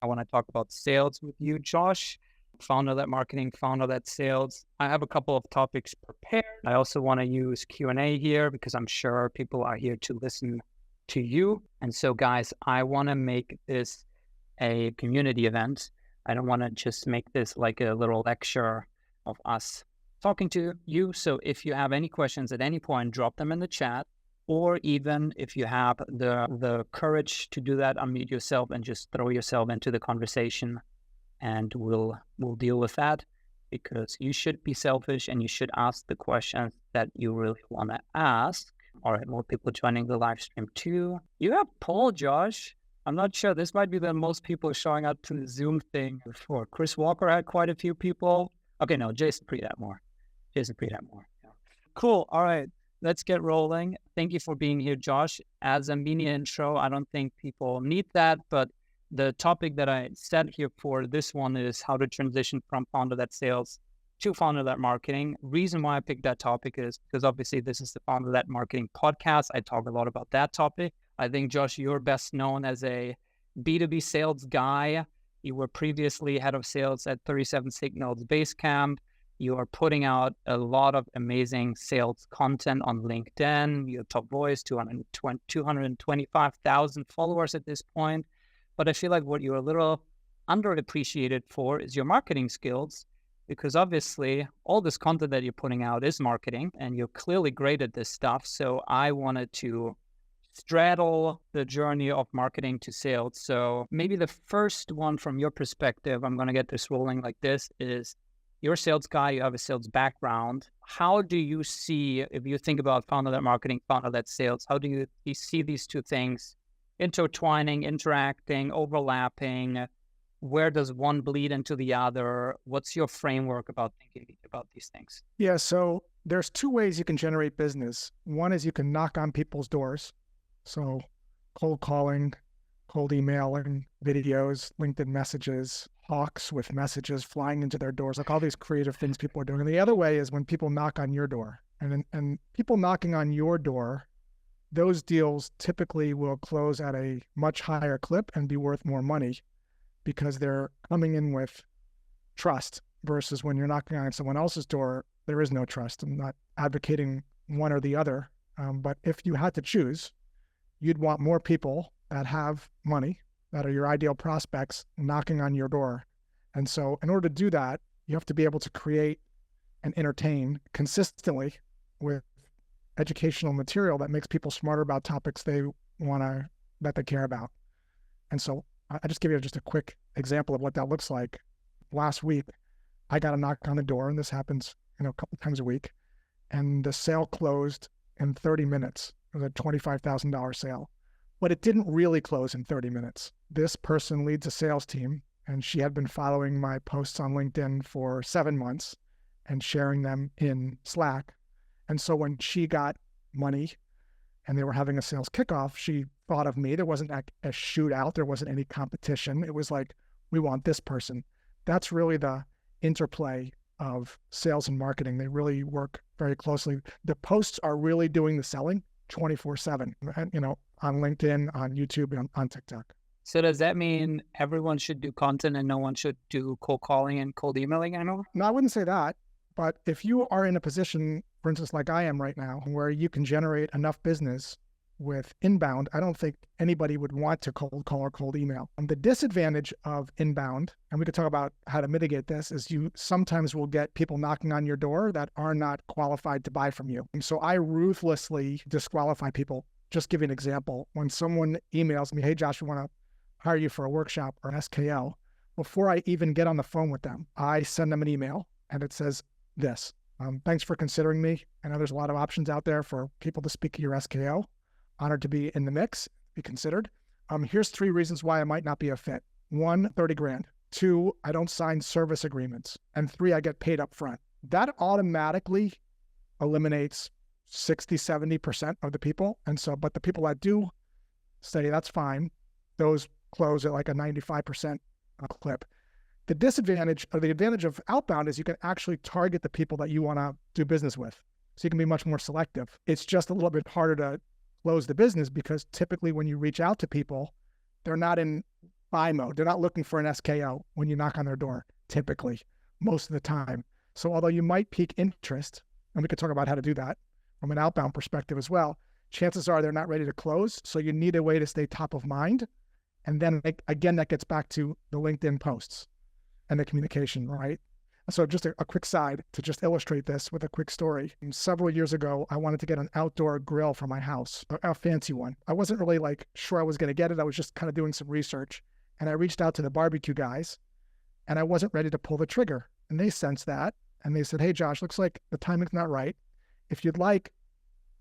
I want to talk about sales with you, Josh. Founder-led marketing, founder-led sales. I have a couple of topics prepared. I also want to use Q&A here because I'm sure people are here to listen to you. And so, guys, I want to make this a community event. I don't want to just make this like a little lecture of us talking to you. So if you have any questions at any point, drop them in the chat. Or even if you have the courage to do that, unmute yourself and just throw yourself into the conversation, and we'll deal with that, because you should be selfish and you should ask the questions that you really want to ask. All right, more people joining the live stream too. You have Paul, Josh. I'm not sure. This might be the most people showing up to the Zoom thing before. Chris Walker had quite a few people. Okay, no, Jason Priedamore. Yeah. Cool. All right. Let's get rolling. Thank you for being here, Josh. As a mini intro, I don't think people need that, but the topic that I set here for this one is how to transition from founder-led sales to founder-led marketing. Reason why I picked that topic is because obviously this is the founder-led marketing podcast. I talk a lot about that topic. I think, Josh, you're best known as a B2B sales guy. You were previously head of sales at 37 Signals Basecamp. You are putting out a lot of amazing sales content on LinkedIn. Your top voice, 225,000 followers at this point. But I feel like what you're a little underappreciated for is your marketing skills, because obviously all this content that you're putting out is marketing and you're clearly great at this stuff. So I wanted to straddle the journey of marketing to sales. So maybe the first one from your perspective, I'm going to get this rolling like this, is you're a sales guy, you have a sales background. How do you see, if you think about founder-led marketing, founder-led sales, how do you see these two things intertwining, interacting, overlapping? Where does one bleed into the other? What's your framework about thinking about these things? Yeah, so there's two ways you can generate business. One is you can knock on people's doors. So cold calling, cold emailing, videos, LinkedIn messages, hawks with messages flying into their doors, like all these creative things people are doing. And the other way is when people knock on your door. And people knocking on your door, those deals typically will close at a much higher clip and be worth more money because they're coming in with trust, versus when you're knocking on someone else's door, there is no trust. I'm not advocating one or the other, but if you had to choose, you'd want more people that have money, that are your ideal prospects, knocking on your door. And so in order to do that, you have to be able to create and entertain consistently with educational material that makes people smarter about topics that they care about. And so I just give you just a quick example of what that looks like. Last week, I got a knock on the door, and this happens, a couple times a week, and the sale closed in 30 minutes. It was a $25,000 sale, but it didn't really close in 30 minutes. This person leads a sales team, and she had been following my posts on LinkedIn for 7 months and sharing them in Slack. And so when she got money and they were having a sales kickoff, she thought of me. There wasn't a shootout. There wasn't any competition. It was like, we want this person. That's really the interplay of sales and marketing. They really work very closely. The posts are really doing the selling 24/7, on LinkedIn, on YouTube, and on TikTok. So does that mean everyone should do content and no one should do cold calling and cold emailing anymore? No, I wouldn't say that. But if you are in a position, for instance, like I am right now, where you can generate enough business with inbound, I don't think anybody would want to cold call or cold email. And the disadvantage of inbound, and we could talk about how to mitigate this, is you sometimes will get people knocking on your door that are not qualified to buy from you. And so I ruthlessly disqualify people. Just give you an example. When someone emails me, hey, Josh, we want to hire you for a workshop or an SKO, before I even get on the phone with them, I send them an email and it says this: thanks for considering me. I know there's a lot of options out there for people to speak at your SKO. Honored to be in the mix, be considered. Here's 3 reasons why I might not be a fit. 1, 30 grand. 2, I don't sign service agreements. And 3, I get paid up front. That automatically eliminates 60, 70% of the people. And so, but the people that do say that's fine, those close at like a 95% clip. The disadvantage or the advantage of outbound is you can actually target the people that you want to do business with. So you can be much more selective. It's just a little bit harder to close the business because typically when you reach out to people, they're not in buy mode. They're not looking for an SKO when you knock on their door, typically, most of the time. So although you might pique interest, and we could talk about how to do that from an outbound perspective as well, chances are they're not ready to close. So you need a way to stay top of mind. And then again, that gets back to the LinkedIn posts and the communication, right? So just a quick side to just illustrate this with a quick story. Several years ago, I wanted to get an outdoor grill for my house, a fancy one. I wasn't really like sure I was going to get it. I was just kind of doing some research, and I reached out to the barbecue guys, and I wasn't ready to pull the trigger. And they sensed that, and they said, "Hey, Josh, looks like the timing's not right. If you'd like,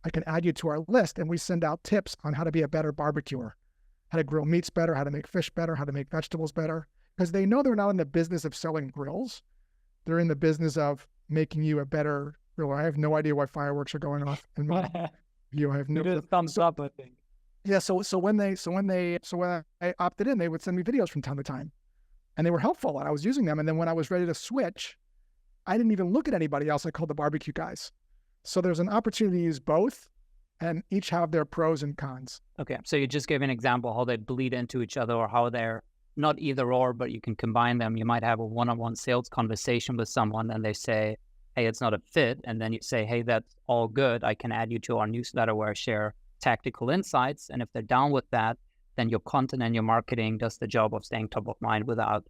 I can add you to our list." And we send out tips on how to be a better barbecuer, how to grill meats better, how to make fish better, how to make vegetables better, because they know they're not in the business of selling grills. They're in the business of making you a better griller. I have no idea why fireworks are going off. And you have no. You did a thumbs up, I think. Yeah. So when I opted in, they would send me videos from time to time, and they were helpful, and I was using them. And then when I was ready to switch, I didn't even look at anybody else. I called the barbecue guys. So there's an opportunity to use both, and each have their pros and cons. Okay. So you just gave an example how they bleed into each other, or how they're not either or, but you can combine them. You might have a one-on-one sales conversation with someone and they say, "Hey, it's not a fit." And then you say, "Hey, that's all good. I can add you to our newsletter where I share tactical insights." And if they're down with that, then your content and your marketing does the job of staying top of mind without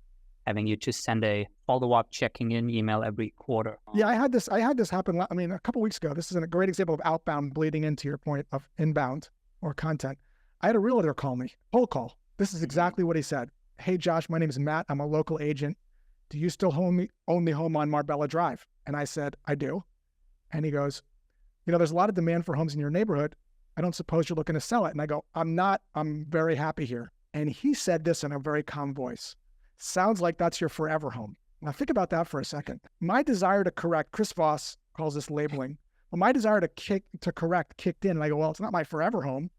having you to send a follow-up checking in email every quarter. Yeah, I had this happen. I mean, a couple of weeks ago. This is a great example of outbound bleeding into your point of inbound or content. I had a realtor call me, cold call. This is exactly what he said. "Hey, Josh, my name is Matt. I'm a local agent. Do you still own the home on Marbella Drive?" And I said, "I do." And he goes, "There's a lot of demand for homes in your neighborhood. I don't suppose you're looking to sell it." And I go, "I'm not. I'm very happy here." And he said this in a very calm voice. "Sounds like that's your forever home." Now think about that for a second. My desire to correct, Chris Voss calls this labeling. Well, my desire to correct kicked in. And I go, "Well, it's not my forever home.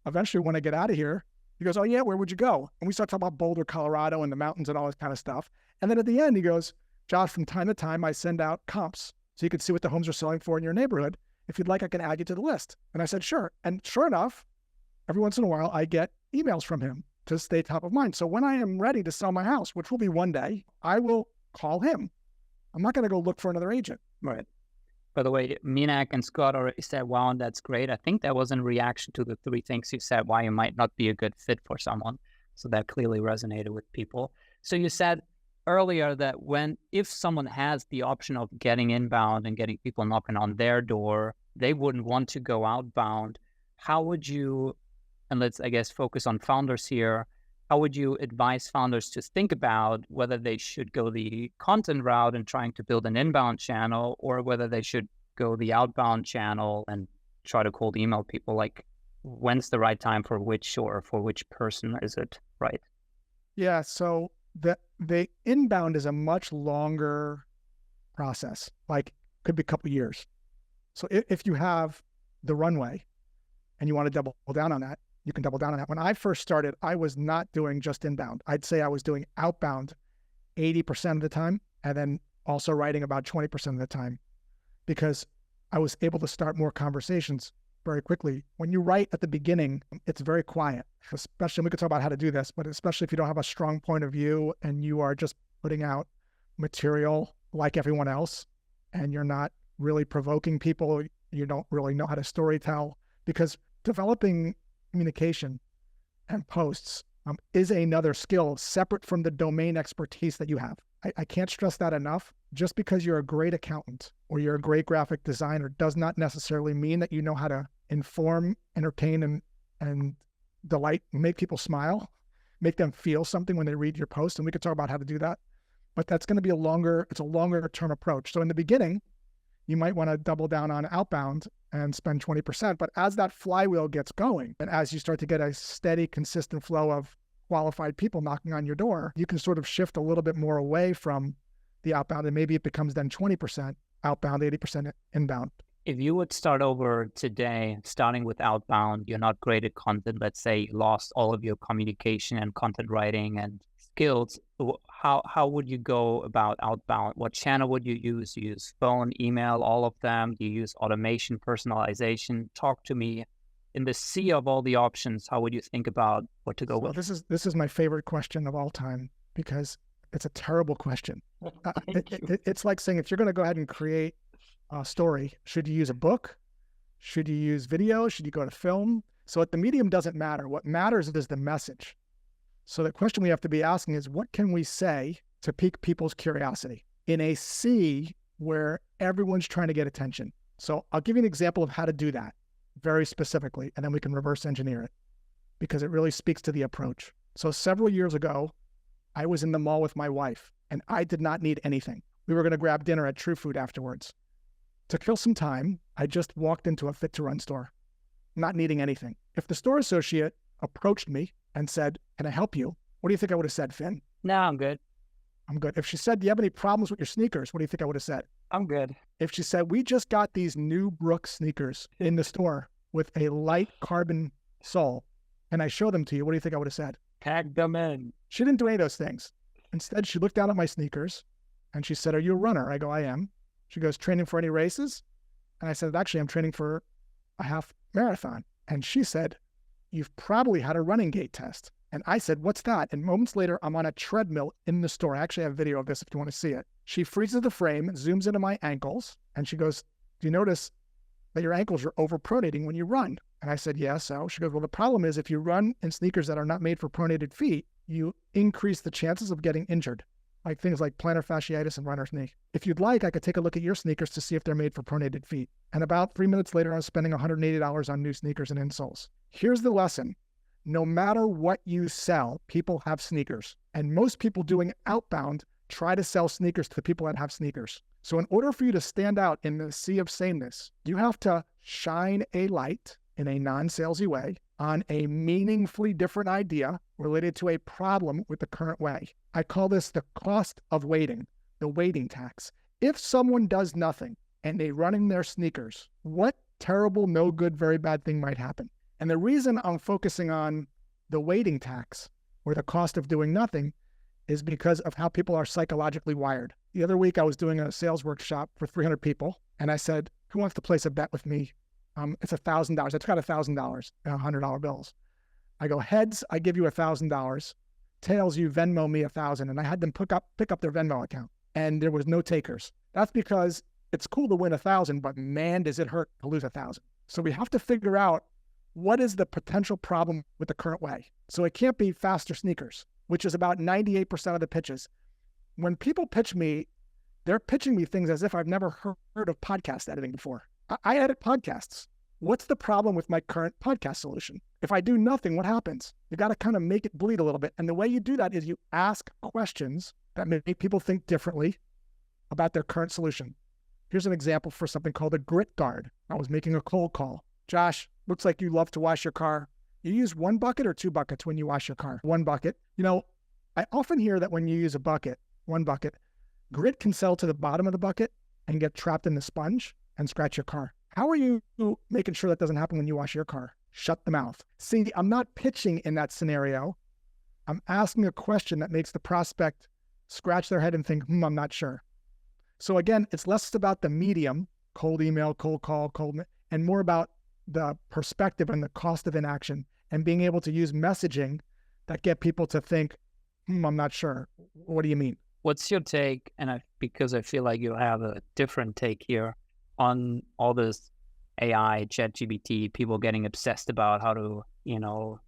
Eventually, when I get out of here." He goes, "Oh yeah, where would you go?" And we start talking about Boulder, Colorado, and the mountains and all this kind of stuff. And then at the end, he goes, "Josh, from time to time, I send out comps so you can see what the homes are selling for in your neighborhood. If you'd like, I can add you to the list." And I said, "Sure." And sure enough, every once in a while, I get emails from him to stay top of mind. So when I am ready to sell my house, which will be one day, I will call him. I'm not going to go look for another agent. Right. By the way, Minak and Scott already said, "Wow, that's great." I think that was in reaction to the 3 things you said, why you might not be a good fit for someone. So that clearly resonated with people. So you said earlier that if someone has the option of getting inbound and getting people knocking on their door, they wouldn't want to go outbound. How would you, and let's, I guess, focus on founders here, how would you advise founders to think about whether they should go the content route and trying to build an inbound channel, or whether they should go the outbound channel and try to cold email people? Like, when's the right time for which, or for which person is it right? Yeah. So the inbound is a much longer process, like could be a couple of years. So if you have the runway and you want to double down on that, you can double down on that. When I first started, I was not doing just inbound. I'd say I was doing outbound 80% of the time, and then also writing about 20% of the time, because I was able to start more conversations very quickly. When you write at the beginning, it's very quiet, especially, we could talk about how to do this, but especially if you don't have a strong point of view and you are just putting out material like everyone else, and you're not really provoking people, you don't really know how to storytell, because developing communication and posts is another skill separate from the domain expertise that you have. I can't stress that enough. Just because you're a great accountant or you're a great graphic designer does not necessarily mean that you know how to inform, entertain, and delight, make people smile, make them feel something when they read your post. And we could talk about how to do that, but that's going to be a longer term approach. So in the beginning, you might want to double down on outbound and spend 20%. But as that flywheel gets going, and as you start to get a steady, consistent flow of qualified people knocking on your door, you can sort of shift a little bit more away from the outbound, and maybe it becomes then 20% outbound, 80% inbound. If you would start over today, starting with outbound, you're not great at content. Let's say you lost all of your communication and content writing and skills. How would you go about outbound? What channel would you use? Use phone, email, all of them? Do you use automation, personalization? Talk to me. in the sea of all the options, how would you think about what to go So with? this is my favorite question of all time because it's a terrible question. It's like saying, if you're going to go ahead and create a story, should you use a book? Should you use video? Should you go to film? So the medium doesn't matter. What matters is the message. So the question we have to be asking is, what can we say to pique people's curiosity in a sea where everyone's trying to get attention? So I'll give you an example of how to do that very specifically, and then we can reverse engineer it because it really speaks to the approach. So several years ago, I was in the mall with my wife and I did not need anything. We were going to grab dinner at True Food afterwards. To kill some time, I just walked into a Fit to Run store, not needing anything. If the store associate approached me and said, "Can I help you?" What do you think I would have said, Finn? No, I'm good. I'm good. If she said, "Do you have any problems with your sneakers?" What do you think I would have said? I'm good. If she said, "We just got these new Brooks sneakers in the store with a light carbon sole, and I show them to you," what do you think I would have said? Pack them in. She didn't do any of those things. Instead, she looked down at my sneakers and she said, "Are you a runner?" I go, "I am." She goes, "Training for any races?" And I said, "Actually, I'm training for a half marathon." And she said, "You've probably had a running gait test." And I said, "What's that?" And moments later, I'm on a treadmill in the store. I actually have video of this if you want to see it. She freezes the frame, zooms into my ankles, and she goes, "Do you notice that your ankles are overpronating when you run?" And I said, "Yeah, so?" She goes, "Well, the problem is if you run in sneakers that are not made for pronated feet, you increase the chances of getting injured, like things like plantar fasciitis and runner's knee. If you'd like, I could take a look at your sneakers to see if they're made for pronated feet." And about 3 minutes later, I was spending $180 on new sneakers and insoles. Here's the lesson. No matter what you sell, people have sneakers. And most people doing outbound try to sell sneakers to the people that have sneakers. So in order for you to stand out in the sea of sameness, you have to shine a light in a non-salesy way on a meaningfully different idea related to a problem with the current way. I call this the cost of waiting, the waiting tax. If someone does nothing and they run in their sneakers, what terrible, no good, very bad thing might happen? And the reason I'm focusing on the waiting tax or the cost of doing nothing is because of how people are psychologically wired. The other week, I was doing a sales workshop for 300 people, and I said, "Who wants to place a bet with me? It's $1,000. I took out $1,000, $100 bills. I go, heads, I give you $1,000. Tails, you Venmo me $1,000. And I had them pick up their Venmo account, and there was no takers. That's because it's cool to win 1,000, but man, does it hurt to lose 1,000. So we have to figure out what is the potential problem with the current way. So it can't be faster sneakers, which is about 98% of the pitches. When people pitch me, they're pitching me things as if I've never heard of podcast editing before. I edit podcasts. What's the problem with my current podcast solution? If I do nothing, what happens? You got to kind of make it bleed a little bit. And the way you do that is you ask questions that make people think differently about their current solution. Here's an example for something called a grit guard. I was making a cold call. "Josh, looks like you love to wash your car. You use one bucket or two buckets when you wash your car?" "One bucket." You know, I often hear that when you use one bucket, grit can settle to the bottom of the bucket and get trapped in the sponge and scratch your car. How are you making sure that doesn't happen when you wash your car? Shut the mouth. See, I'm not pitching in that scenario. I'm asking a question that makes the prospect scratch their head and think, I'm not sure. So again, it's less about the medium, cold email, cold call, and more about the perspective and the cost of inaction and being able to use messaging that get people to think, I'm not sure. What do you mean? What's your take? And because I feel like you have a different take here on all this AI, ChatGPT, people getting obsessed about how to,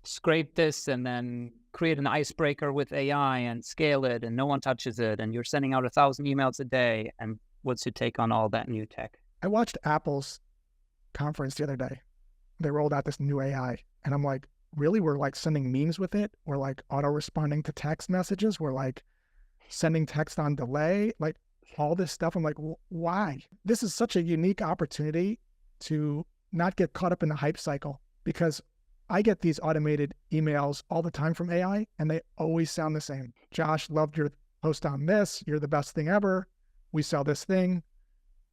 scrape this and then create an icebreaker with AI and scale it and no one touches it. And you're sending out 1,000 emails a day. And what's your take on all that new tech? I watched Apple's conference the other day. They rolled out this new AI. And I'm like, really? We're like sending memes with it? We're like auto-responding to text messages? We're like sending text on delay? Like all this stuff. I'm like, why? This is such a unique opportunity to not get caught up in the hype cycle, because I get these automated emails all the time from AI and they always sound the same. "Josh, loved your post on this. You're the best thing ever. We sell this thing."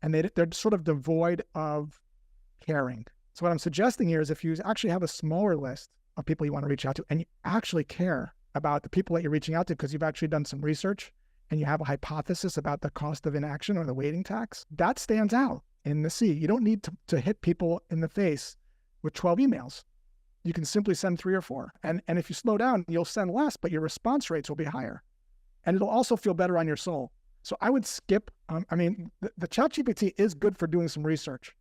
And they're sort of devoid of caring. So what I'm suggesting here is if you actually have a smaller list of people you want to reach out to and you actually care about the people that you're reaching out to because you've actually done some research and you have a hypothesis about the cost of inaction or the waiting tax, that stands out in the sea. You don't need to hit people in the face with 12 emails. You can simply send 3 or 4. And if you slow down, you'll send less, but your response rates will be higher. And it'll also feel better on your soul. So I would skip, the ChatGPT is good for doing some research.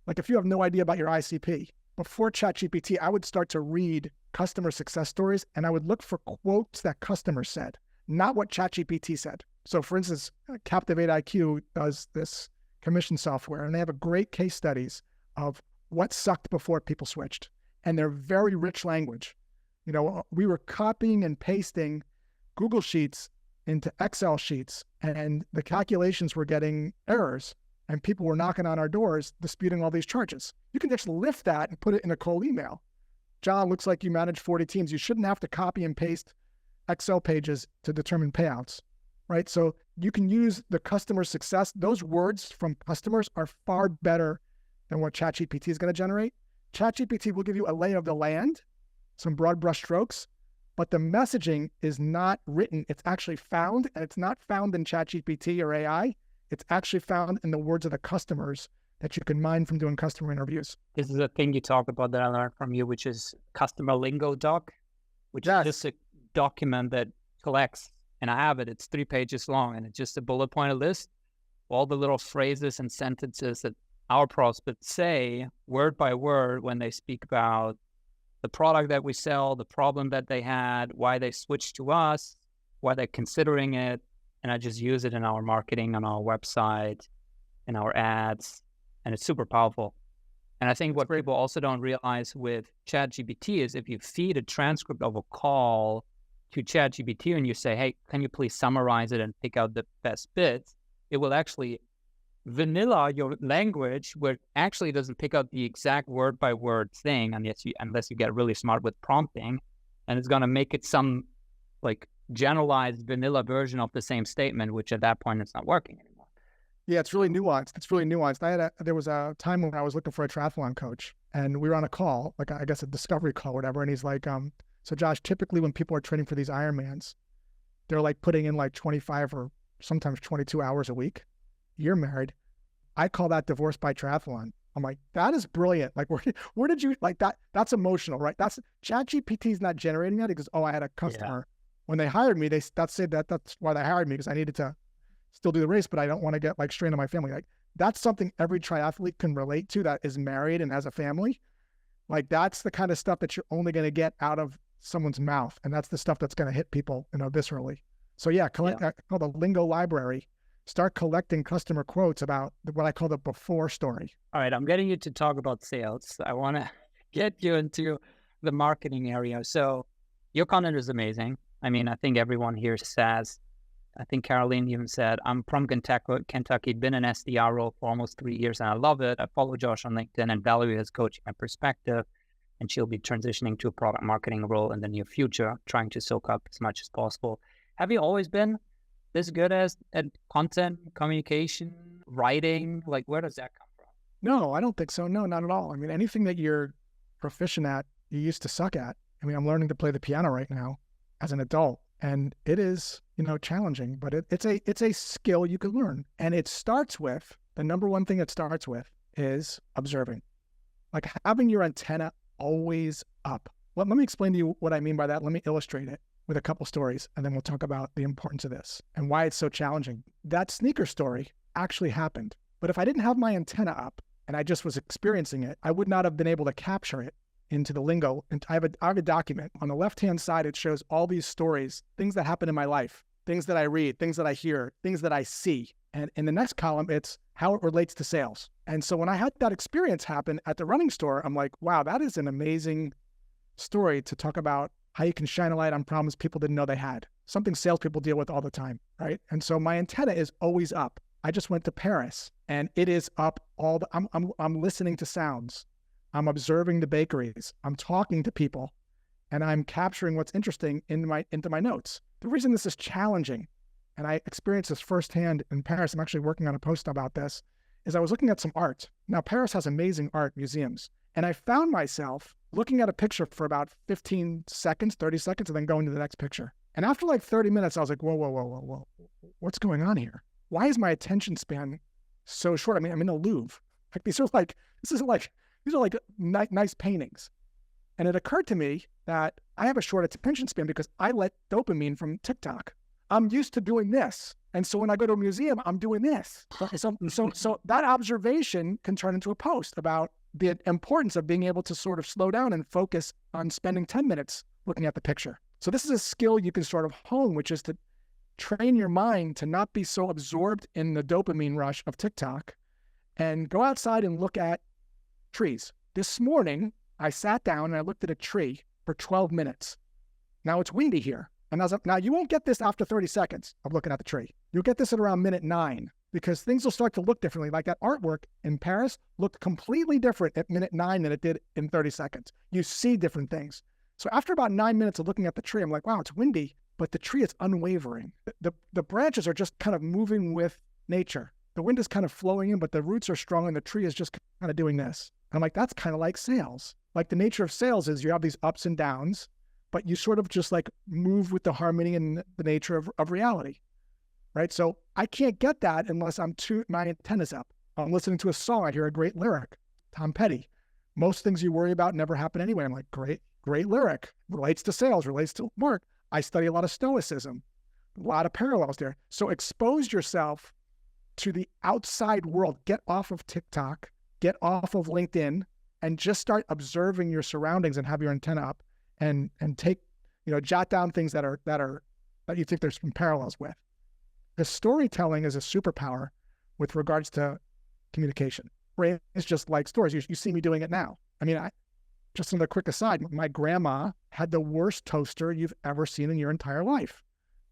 Like if you have no idea about your ICP, before ChatGPT, I would start to read customer success stories and I would look for quotes that customers said, not what ChatGPT said. So for instance, Captivate IQ does this commission software and they have a great case studies of what sucked before people switched. And they're very rich language. You know, we were copying and pasting Google Sheets into Excel sheets and the calculations were getting errors and people were knocking on our doors disputing all these charges. You can just lift that and put it in a cold email. John, looks like you manage 40 teams. You shouldn't have to copy and paste Excel pages to determine payouts, right? So you can use the customer success. Those words from customers are far better than what ChatGPT is going to generate. ChatGPT will give you a lay of the land, some broad brush strokes, but the messaging is not written. It's actually found, and it's not found in ChatGPT or AI. It's actually found in the words of the customers that you can mine from doing customer interviews. This is a thing you talk about that I learned from you, which is customer lingo doc, which is just a document that collects, and I have it. It's 3 pages long, and it's just a bullet pointed list, all the little phrases and sentences that our prospects say word by word when they speak about the product that we sell, the problem that they had, why they switched to us, why they're considering it. And I just use it in our marketing, on our website, in our ads, and it's super powerful. And I think what people also don't realize with ChatGPT is if you feed a transcript of a call to ChatGPT and you say, hey, can you please summarize it and pick out the best bits, it will actually vanilla your language where it actually doesn't pick out the exact word by word thing unless you get really smart with prompting, and it's going to make it some like generalized vanilla version of the same statement, which at that point it's not working anymore. Yeah, it's really nuanced. There was a time when I was looking for a triathlon coach and we were on a call, like I guess a discovery call or whatever, and he's like, so Josh, typically when people are training for these Ironmans, they're like putting in like 25 or sometimes 22 hours a week. You're married. I call that divorce by triathlon. I'm like, that is brilliant. Like, where did you, like that? That's emotional, right? That's ChatGPT is not generating that. He goes, oh, I had a customer. When they hired me, that's why they hired me, because I needed to still do the race, but I don't want to get like strained on my family. Like that's something every triathlete can relate to that is married and has a family. Like that's the kind of stuff that you're only going to get out of someone's mouth. And that's the stuff that's going to hit people, viscerally. So I call the lingo library. Start collecting customer quotes about what I call the before story. All right, I'm getting you to talk about sales. I want to get you into the marketing area. So your content is amazing. I mean, I think everyone here says, I think Caroline even said, I'm from Kentucky, been an SDR role for almost 3 years and I love it. I follow Josh on LinkedIn and value his coaching and perspective. And she'll be transitioning to a product marketing role in the near future, trying to soak up as much as possible. Have you always been this good at content, communication, writing? Like, where does that come from? No, I don't think so. No, not at all. I mean, anything that you're proficient at, you used to suck at. I mean, I'm learning to play the piano right now as an adult, and it is, challenging, but it's a skill you can learn. And it starts with, the number one thing it starts with is observing, like having your antenna always up. Well, let me explain to you what I mean by that. Let me illustrate it with a couple stories, and then we'll talk about the importance of this and why it's so challenging. That sneaker story actually happened, but if I didn't have my antenna up and I just was experiencing it, I would not have been able to capture it into the lingo. And I have a document. On the left-hand side, it shows all these stories, things that happen in my life, things that I read, things that I hear, things that I see. And in the next column, it's how it relates to sales. And so when I had that experience happen at the running store, I'm like, wow, that is an amazing story to talk about how you can shine a light on problems people didn't know they had. Something salespeople deal with all the time, right? And so my antenna is always up. I just went to Paris and it is up I'm listening to sounds. I'm observing the bakeries. I'm talking to people and I'm capturing what's interesting into my notes. The reason this is challenging, and I experienced this firsthand in Paris, I'm actually working on a post about this, is I was looking at some art. Now, Paris has amazing art museums. And I found myself looking at a picture for about 15 seconds, 30 seconds, and then going to the next picture. And after like 30 minutes, I was like, whoa. What's going on here? Why is my attention span so short? I mean, I'm in the Louvre. Like this is like These are like nice paintings. And it occurred to me that I have a short attention span because I let dopamine from TikTok. I'm used to doing this. And so when I go to a museum, I'm doing this. So that observation can turn into a post about the importance of being able to sort of slow down and focus on spending 10 minutes looking at the picture. So this is a skill you can sort of hone, which is to train your mind to not be so absorbed in the dopamine rush of TikTok and go outside and look at trees. This morning, I sat down and I looked at a tree for 12 minutes. Now it's windy here. And now you won't get this after 30 seconds of looking at the tree. You'll get this at around minute 9 because things will start to look differently. Like that artwork in Paris looked completely different at minute 9 than it did in 30 seconds. You see different things. So after about 9 minutes of looking at the tree, I'm like, wow, it's windy, but the tree is unwavering. The branches are just kind of moving with nature. The wind is kind of flowing in, but the roots are strong and the tree is just kind of doing this. And I'm like, that's kind of like sales. Like the nature of sales is you have these ups and downs, but you sort of just like move with the harmony and the nature of reality, right? So I can't get that unless my antenna's up. I'm listening to a song, I hear a great lyric, Tom Petty. Most things you worry about never happen anyway. I'm like, great lyric. Relates to sales, relates to work. I study a lot of Stoicism, a lot of parallels there. So expose yourself to the outside world. Get off of TikTok, get off of LinkedIn, and just start observing your surroundings and have your antenna up and take, jot down things that you think there's some parallels with. The storytelling is a superpower with regards to communication. Right? It's just like stories. You see me doing it now. I mean, just another quick aside, my grandma had the worst toaster you've ever seen in your entire life.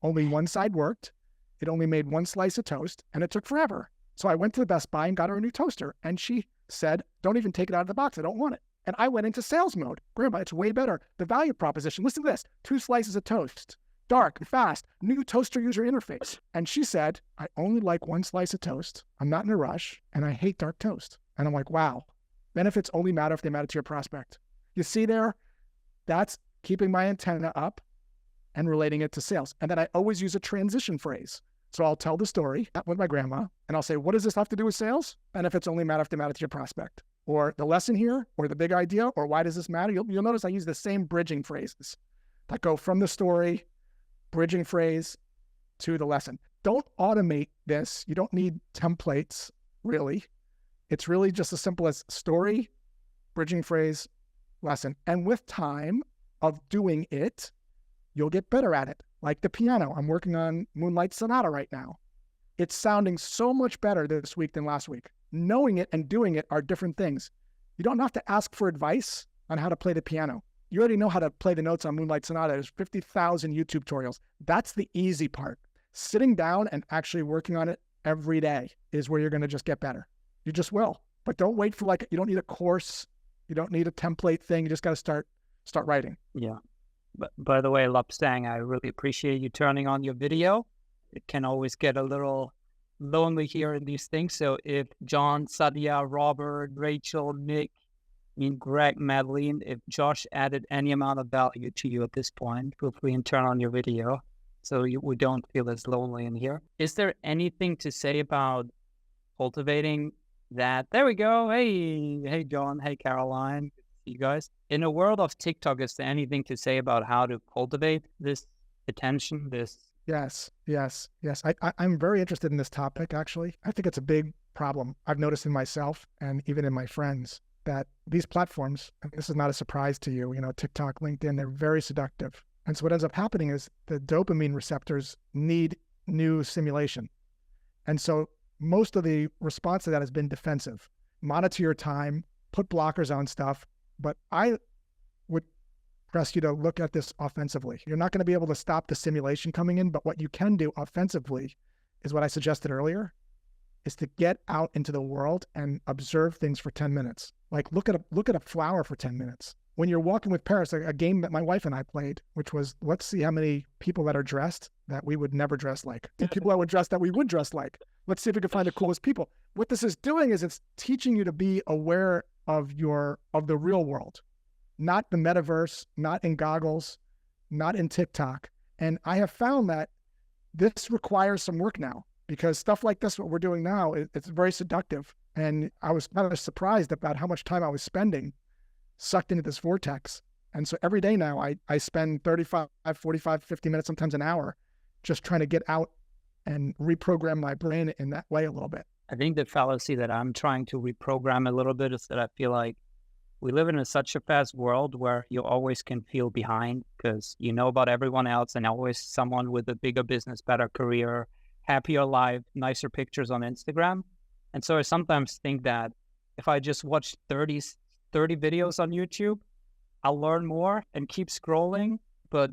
Only one side worked. It only made one slice of toast, and it took forever. So I went to the Best Buy and got her a new toaster, and she said, don't even take it out of the box. I don't want it. And I went into sales mode. Grandma, it's way better. The value proposition, listen to this, 2 slices of toast, dark, fast, new toaster user interface. And she said, I only like 1 slice of toast. I'm not in a rush, and I hate dark toast. And I'm like, wow, benefits only matter if they matter to your prospect. You see there, that's keeping my antenna up and relating it to sales. And then I always use a transition phrase. So I'll tell the story with my grandma, and I'll say, what does this have to do with sales? Benefits only matter if they matter to your prospect. Or the lesson here, or the big idea, or why does this matter? You'll notice I use the same bridging phrases that go from the story, bridging phrase, to the lesson. Don't automate this. You don't need templates, really. It's really just as simple as story, bridging phrase, lesson. And with time of doing it, you'll get better at it. Like the piano, I'm working on Moonlight Sonata right now. It's sounding so much better this week than last week. Knowing it and doing it are different things. You don't have to ask for advice on how to play the piano. You already know how to play the notes on Moonlight Sonata. There's 50,000 YouTube tutorials. That's the easy part. Sitting down and actually working on it every day is where you're going to just get better. You just will. But don't wait for you don't need a course. You don't need a template thing. You just got to start writing. Yeah. But by the way, Lupstang, I really appreciate you turning on your video. It can always get a little lonely here in these things. So if John, Sadia, Robert, Rachel, Nick, Greg, Madeline, if Josh added any amount of value to you at this point, feel free and turn on your video so we don't feel as lonely in here. Is there anything to say about cultivating that? There we go. Hey, John. Hey, Caroline. Good to see you guys. In a world of TikTok, is there anything to say about how to cultivate this attention, this? Yes. I'm very interested in this topic, actually. I think it's a big problem. I've noticed in myself and even in my friends that these platforms, and this is not a surprise to you, TikTok, LinkedIn, they're very seductive. And so what ends up happening is the dopamine receptors need new stimulation. And so most of the response to that has been defensive. Monitor your time, put blockers on stuff, but I would press you to look at this offensively. You're not going to be able to stop the simulation coming in, but what you can do offensively is what I suggested earlier, is to get out into the world and observe things for 10 minutes. Like look at a flower for 10 minutes. When you're walking with Paris, a game that my wife and I played, which was, let's see how many people that are dressed that we would never dress like. People that would dress that we would dress like. Let's see if we can find the coolest people. What this is doing is it's teaching you to be aware of the real world, not the metaverse, not in goggles, not in TikTok. And I have found that this requires some work now. because stuff like this, what we're doing now, it's very seductive. And I was kind of surprised about how much time I was spending sucked into this vortex. And so every day now I spend 35, 45, 50 minutes, sometimes an hour, just trying to get out and reprogram my brain in that way a little bit. I think the fallacy that I'm trying to reprogram a little bit is that I feel like we live in such a fast world where you always can feel behind because you know about everyone else and always someone with a bigger business, better career, happier life, nicer pictures on Instagram. And so I sometimes think that if I just watch 30 videos on YouTube, I'll learn more and keep scrolling. But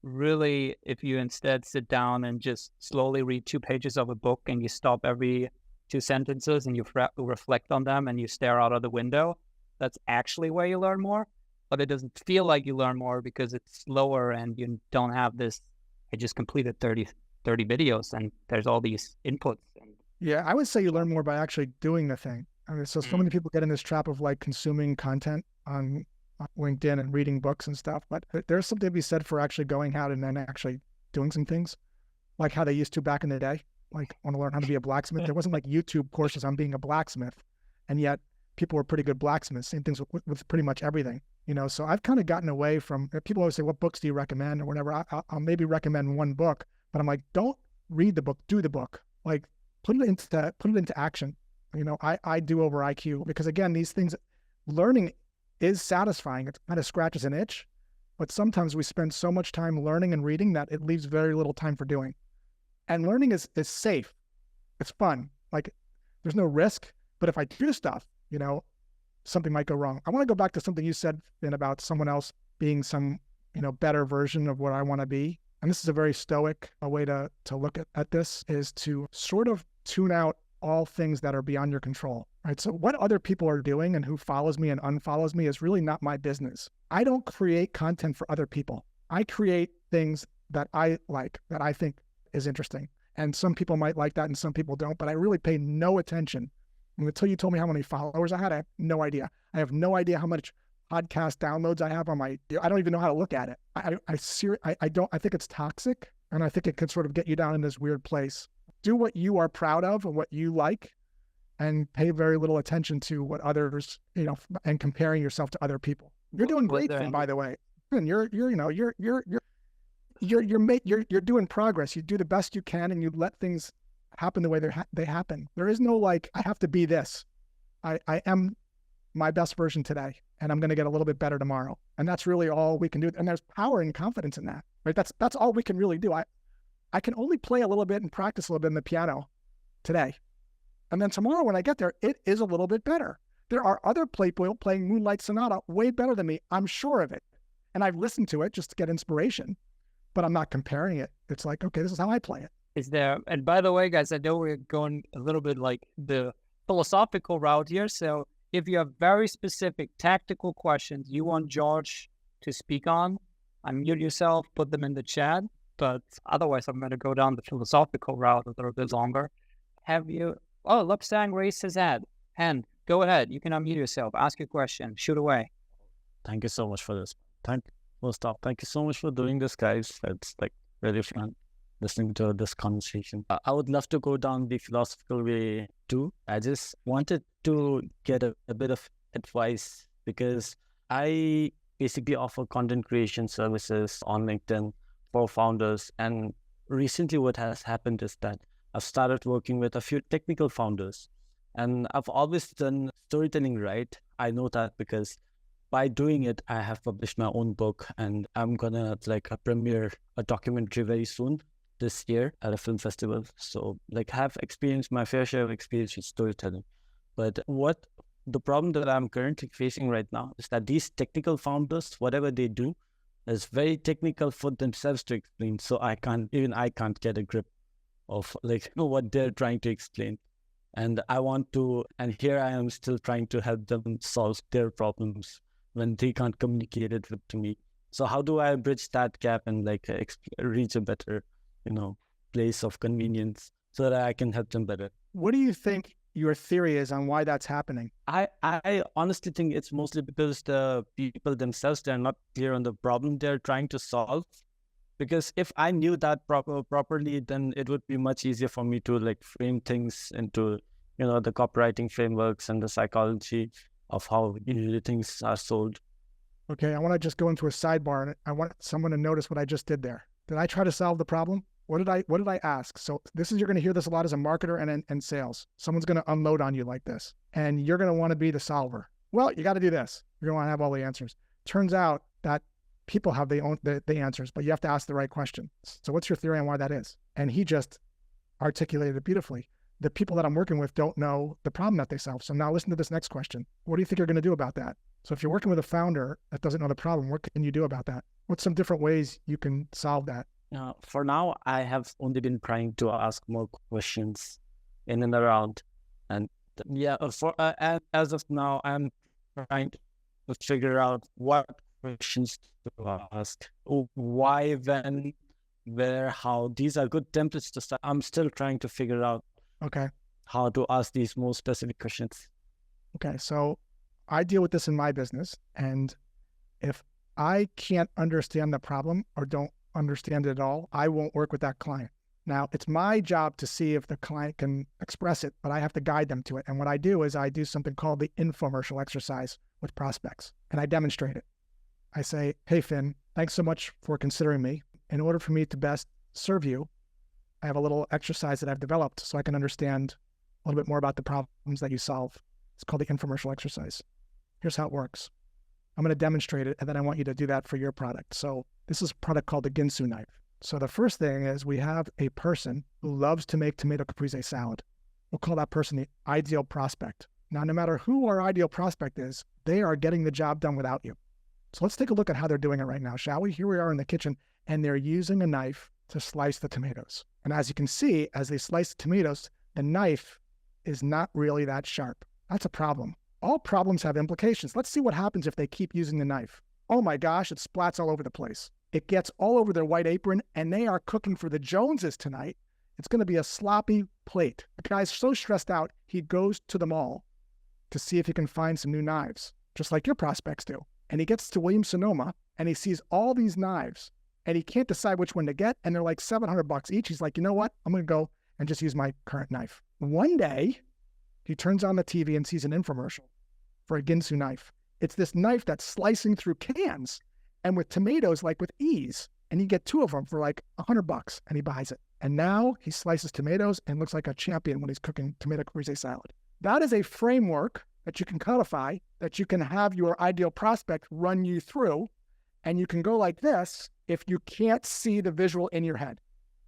really, if you instead sit down and just slowly read 2 pages of a book and you stop every 2 sentences and you reflect on them and you stare out of the window, that's actually where you learn more. But it doesn't feel like you learn more because it's slower and you don't have this, I just completed 30 videos and there's all these inputs. Yeah, I would say you learn more by actually doing the thing. I mean, so many people get in this trap of like consuming content on LinkedIn and reading books and stuff, but there's something to be said for actually going out and then actually doing some things, like how they used to back in the day. Like, want to learn how to be a blacksmith. There wasn't like YouTube courses on being a blacksmith, and yet people were pretty good blacksmiths. Same things with pretty much everything, you know. So I've kind of gotten away from, people always say, what books do you recommend or whatever. I'll maybe recommend one book, but I'm like, don't read the book, do the book. Like, put it into action. You know, I do over IQ, because again, these things, learning is satisfying. It kind of scratches an itch, but sometimes we spend so much time learning and reading that it leaves very little time for doing. And learning is safe. It's fun. Like, there's no risk, but if I do stuff, you know, something might go wrong. I want to go back to something you said, Finn, about someone else being some, you know, better version of what I want to be. And this is a very stoic way to look at this, is to sort of tune out all things that are beyond your control, right? So what other people are doing and who follows me and unfollows me is really not my business. I don't create content for other people. I create things that I like, that I think is interesting. And some people might like that and some people don't, but I really pay no attention. And until you told me how many followers I had, I have no idea. I have no idea how much podcast downloads I have on I don't even know how to look at it. I think it's toxic, and I think it could sort of get you down in this weird place. Do what you are proud of and what you like, and pay very little attention to what others, you know, and comparing yourself to other people. You're doing great, Finn, by the way. Finn, you're doing progress. You do the best you can, and you let things happen the way they happen. There is no like, I have to be this. I am my best version today, and I'm going to get a little bit better tomorrow. And that's really all we can do. And there's power and confidence in that, right? That's all we can really do. I can only play a little bit and practice a little bit in the piano today. And then tomorrow when I get there, it is a little bit better. There are other people playing Moonlight Sonata way better than me. I'm sure of it. And I've listened to it just to get inspiration, but I'm not comparing it. It's like, okay, this is how I play it. Is there, and by the way, guys, I know we're going a little bit like the philosophical route here. So if you have very specific tactical questions you want George to speak on, unmute yourself, put them in the chat. But otherwise, I'm going to go down the philosophical route a little bit longer. Oh, Lupsang raised his hand. Go ahead. You can unmute yourself. Ask your question. Shoot away. Thank you so much for this. Thank you so much for doing this, guys. It's like really fun listening to this conversation. I would love to go down the philosophical way too. I just wanted to get a bit of advice, because I basically offer content creation services on LinkedIn for founders. And recently what has happened is that I've started working with a few technical founders, and I've always done storytelling right. I know that because by doing it, I have published my own book, and I'm gonna premiere a documentary very soon this year at a film festival. So have experienced my fair share of experience with storytelling. But what the problem that I'm currently facing right now is that these technical founders, whatever they do, is very technical for themselves to explain. So I can't get a grip of what they're trying to explain. And here I am still trying to help them solve their problems when they can't communicate it to me. So how do I bridge that gap and reach a better, place of convenience so that I can help them better? What do you think your theory is on why that's happening? I honestly think it's mostly because the people themselves, they're not clear on the problem they're trying to solve. Because if I knew that properly, then it would be much easier for me to like frame things into, the copywriting frameworks and the psychology of how usually things are sold. Okay, I want to just go into a sidebar, and I want someone to notice what I just did there. Did I try to solve the problem? What did I ask? So you're going to hear this a lot as a marketer and sales. Someone's going to unload on you like this, and you're going to want to be the solver. Well, you got to do this. You're going to want to have all the answers. Turns out that people have the answers, but you have to ask the right question. So what's your theory on why that is? And he just articulated it beautifully. The people that I'm working with don't know the problem that they solve. So now listen to this next question. What do you think you're going to do about that? So if you're working with a founder that doesn't know the problem, what can you do about that? What's some different ways you can solve that? For now, I have only been trying to ask more questions in and around. And as of now, I'm trying to figure out what questions to ask. Why, when, where, how. These are good templates to start. I'm still trying to figure out how to ask these more specific questions. Okay, so I deal with this in my business, and if I can't understand the problem or don't understand it at all, I won't work with that client. Now, it's my job to see if the client can express it, but I have to guide them to it. And what I do is I do something called the infomercial exercise with prospects, and I demonstrate it. I say, hey, Finn, thanks so much for considering me. In order for me to best serve you, I have a little exercise that I've developed so I can understand a little bit more about the problems that you solve. It's called the infomercial exercise. Here's how it works. I'm going to demonstrate it, and then I want you to do that for your product. So this is a product called the Ginsu knife. So the first thing is we have a person who loves to make tomato caprese salad. We'll call that person the ideal prospect. Now, no matter who our ideal prospect is, they are getting the job done without you. So let's take a look at how they're doing it right now, shall we? Here we are in the kitchen, and they're using a knife to slice the tomatoes. And as you can see, as they slice the tomatoes, the knife is not really that sharp. That's a problem. All problems have implications. Let's see what happens if they keep using the knife. Oh my gosh, it splats all over the place. It gets all over their white apron, and they are cooking for the Joneses tonight. It's going to be a sloppy plate. The guy's so stressed out, he goes to the mall to see if he can find some new knives, just like your prospects do. And he gets to Williams-Sonoma, and he sees all these knives, and he can't decide which one to get, and they're like $700 each. He's like, you know what? I'm going to go and just use my current knife. One day, he turns on the TV and sees an infomercial for a Ginsu knife. It's this knife that's slicing through cans and with tomatoes like with ease. And you get two of them for like $100, and he buys it. And now he slices tomatoes and looks like a champion when he's cooking tomato caprese salad. That is a framework that you can codify, that you can have your ideal prospect run you through, and you can go like this if you can't see the visual in your head.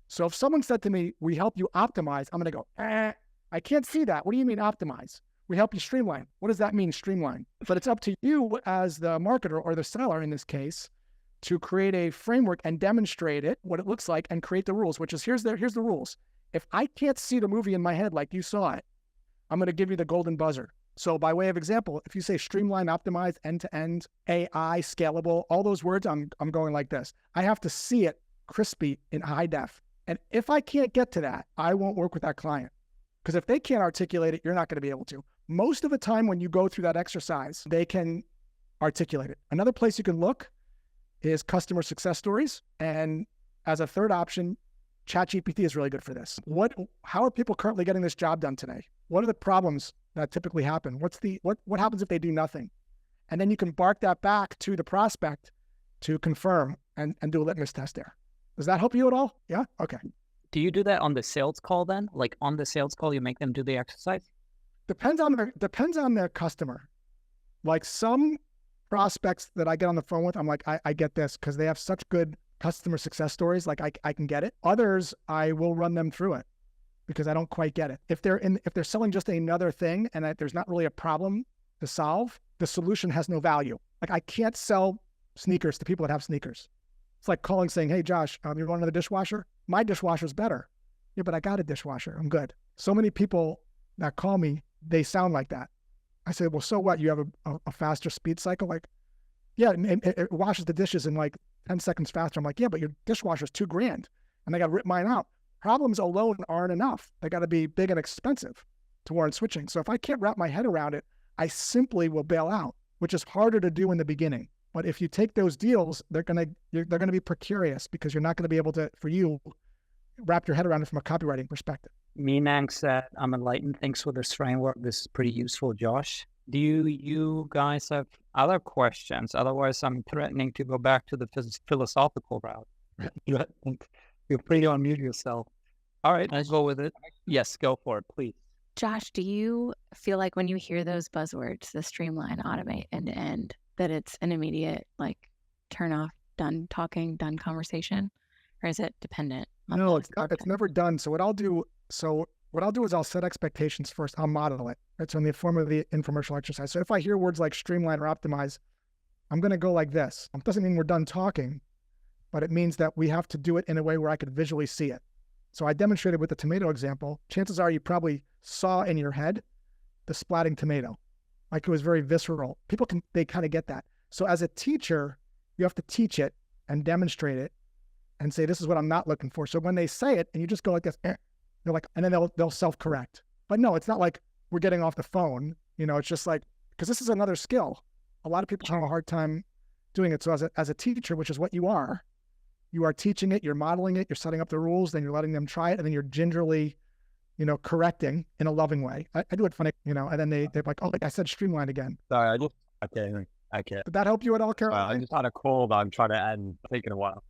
So if someone said to me, we help you optimize, I'm going to go, I can't see that. What do you mean optimize? We help you streamline. What does that mean, streamline? But it's up to you as the marketer or the seller in this case to create a framework and demonstrate it, what it looks like, and create the rules, which is here's the rules. If I can't see the movie in my head like you saw it, I'm going to give you the golden buzzer. So by way of example, if you say streamline, optimize, end-to-end, AI, scalable, all those words, I'm going like this. I have to see it crispy in high def. And if I can't get to that, I won't work with that client. Because if they can't articulate it, you're not going to be able to. Most of the time when you go through that exercise, they can articulate it. Another place you can look is customer success stories. And as a third option, ChatGPT is really good for this. How are people currently getting this job done today? What are the problems that typically happen? What happens if they do nothing? And then you can bark that back to the prospect to confirm and do a litmus test there. Does that help you at all? Yeah? Okay. Do you do that on the sales call then? Like on the sales call, you make them do the exercise? Depends on the customer. Like some prospects that I get on the phone with, I'm like, I get this because they have such good customer success stories. Like I can get it. Others, I will run them through it because I don't quite get it. If they're selling just another thing and there's not really a problem to solve, the solution has no value. Like I can't sell sneakers to people that have sneakers. It's like calling saying, hey, Josh, you want another dishwasher? My dishwasher's better. Yeah, but I got a dishwasher. I'm good. So many people that call me, they sound like that. I say, well, so what? You have a faster speed cycle? Like, yeah, it washes the dishes in like 10 seconds faster. I'm like, yeah, but your dishwasher's $2,000 and I got to rip mine out. Problems alone aren't enough. They got to be big and expensive to warrant switching. So if I can't wrap my head around it, I simply will bail out, which is harder to do in the beginning. But if you take those deals, they're gonna be precarious because you're not gonna be able to, for you, wrap your head around it from a copywriting perspective. Minang said, I'm enlightened. Thanks for this framework. This is pretty useful, Josh. Do you guys have other questions? Otherwise, I'm threatening to go back to the philosophical route. Feel free to unmute yourself. All right, I'll go with it. Yes, go for it, please. Josh, do you feel like when you hear those buzzwords, the streamline, automate, end to end, that it's an immediate like turn off, done talking, done conversation, or is it dependent? No, it's never done. So what I'll do is I'll set expectations first. I'll model it. It's in the form of the infomercial exercise. So if I hear words like streamline or optimize, I'm going to go like this. It doesn't mean we're done talking, but it means that we have to do it in a way where I could visually see it. So I demonstrated with the tomato example. Chances are you probably saw in your head the splatting tomato. Like it was very visceral. They kind of get that. So as a teacher, you have to teach it and demonstrate it and say, this is what I'm not looking for. So when they say it and you just go like this, they're like, and then they'll self-correct. But no, it's not like we're getting off the phone. It's just like, because this is another skill. A lot of people have a hard time doing it. So as a teacher, which is what you are teaching it, you're modeling it, you're setting up the rules, then you're letting them try it, and then you're gingerly, correcting in a loving way. I do it funny, and then they're like, oh, I said streamline again. Sorry, I can't. Did that help you at all, Caroline? I just had a cold. I'm trying to add and taking a while.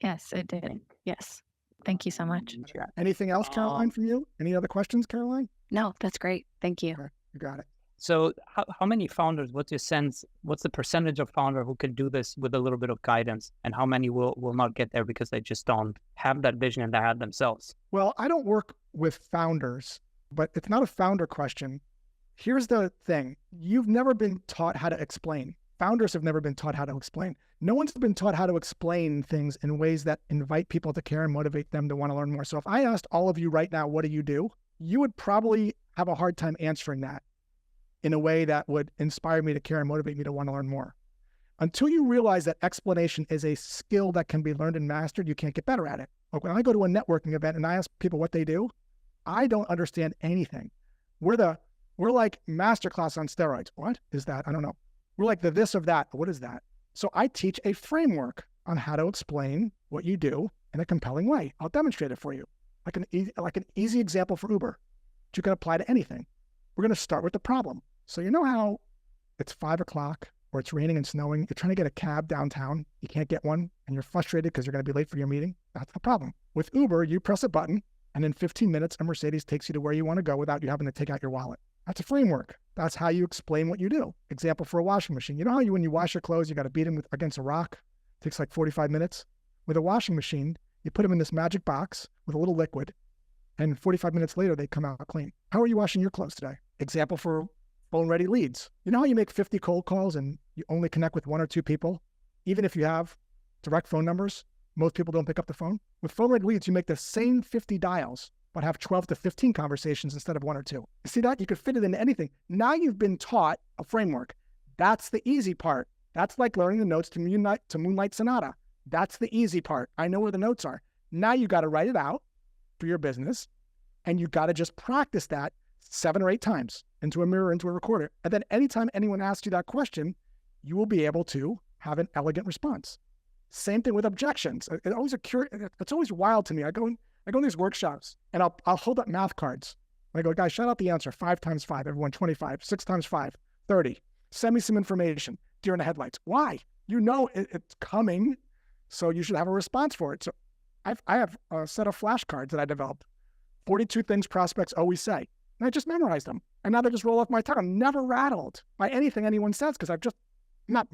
Yes, it did. Yes. Thank you so much. Anything else, Caroline, from you? Any other questions, Caroline? No, that's great. Thank you. Okay, you got it. So how many founders, what's your sense, what's the percentage of founder who can do this with a little bit of guidance, and how many will not get there because they just don't have that vision in their head themselves? Well, I don't work with founders, but it's not a founder question. Here's the thing. You've never been taught how to explain. Founders have never been taught how to explain. No one's been taught how to explain things in ways that invite people to care and motivate them to want to learn more. So if I asked all of you right now, what do? You would probably have a hard time answering that in a way that would inspire me to care and motivate me to want to learn more. Until you realize that explanation is a skill that can be learned and mastered, you can't get better at it. Like when I go to a networking event and I ask people what they do, I don't understand anything. We're like masterclass on steroids. What is that? I don't know. We're like the this of that. What is that? So I teach a framework on how to explain what you do in a compelling way. I'll demonstrate it for you. Like an easy example for Uber that you can apply to anything. We're going to start with the problem. So you know how it's 5 o'clock or it's raining and snowing, you're trying to get a cab downtown, you can't get one, and you're frustrated because you're going to be late for your meeting? That's the problem. With Uber, you press a button, and in 15 minutes, a Mercedes takes you to where you want to go without you having to take out your wallet. That's a framework. That's how you explain what you do. Example for a washing machine. You know how when you wash your clothes, you got to beat them against a rock? It takes like 45 minutes. With a washing machine, you put them in this magic box with a little liquid, and 45 minutes later, they come out clean. How are you washing your clothes today? Example for phone-ready leads. You know how you make 50 cold calls and you only connect with 1 or 2 people? Even if you have direct phone numbers, most people don't pick up the phone. With phone-ready leads, you make the same 50 dials, but have 12 to 15 conversations instead of 1 or 2. You see that? You could fit it into anything. Now you've been taught a framework. That's the easy part. That's like learning the notes to Moonlight Sonata. That's the easy part. I know where the notes are. Now you got to write it out for your business, and you got to just practice that 7 or 8 times into a mirror, into a recorder. And then anytime anyone asks you that question, you will be able to have an elegant response. Same thing with objections. It's always wild to me. I go in these workshops and I'll hold up math cards. I go, guys, shout out the answer. 5 times 5, everyone, 25. 6 times 5, 30. Send me some information. Deer in the headlights. Why? You know it's coming, so you should have a response for it. So I have a set of flashcards that I developed. 42 things prospects always say. And I just memorized them. And now they just roll off my tongue. I'm never rattled by anything anyone says because I've just not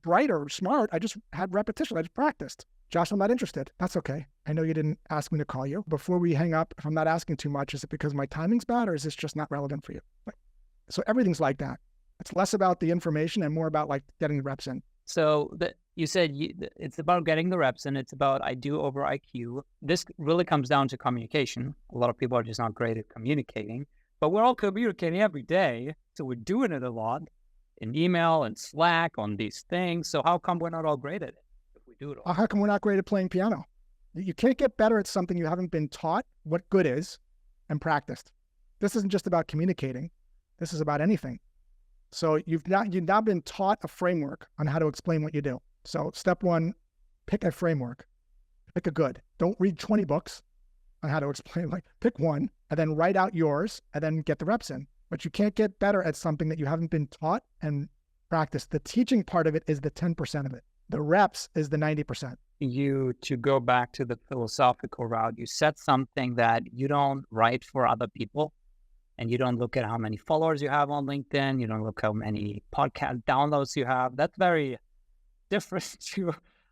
bright or smart. I just had repetition. I just practiced. Josh, I'm not interested. That's okay. I know you didn't ask me to call you. Before we hang up, if I'm not asking too much, is it because my timing's bad or is this just not relevant for you? So everything's like that. It's less about the information and more about like getting the reps in. So you said it's about getting the reps in. It's about IDO over IQ. This really comes down to communication. A lot of people are just not great at communicating, but we're all communicating every day. So we're doing it a lot in email and Slack on these things. So how come we're not all great at it if we do it all? How come we're not great at playing piano? You can't get better at something you haven't been taught what good is and practiced. This isn't just about communicating. This is about anything. So you've now been taught a framework on how to explain what you do. So step one, pick a framework, pick a good. Don't read 20 books on how to explain, like pick one and then write out yours and then get the reps in. But you can't get better at something that you haven't been taught and practiced. The teaching part of it is the 10% of it. The reps is the 90%. To go back to the philosophical route, you said something that you don't write for other people and you don't look at how many followers you have on LinkedIn. You don't look how many podcast downloads you have. That's very different to,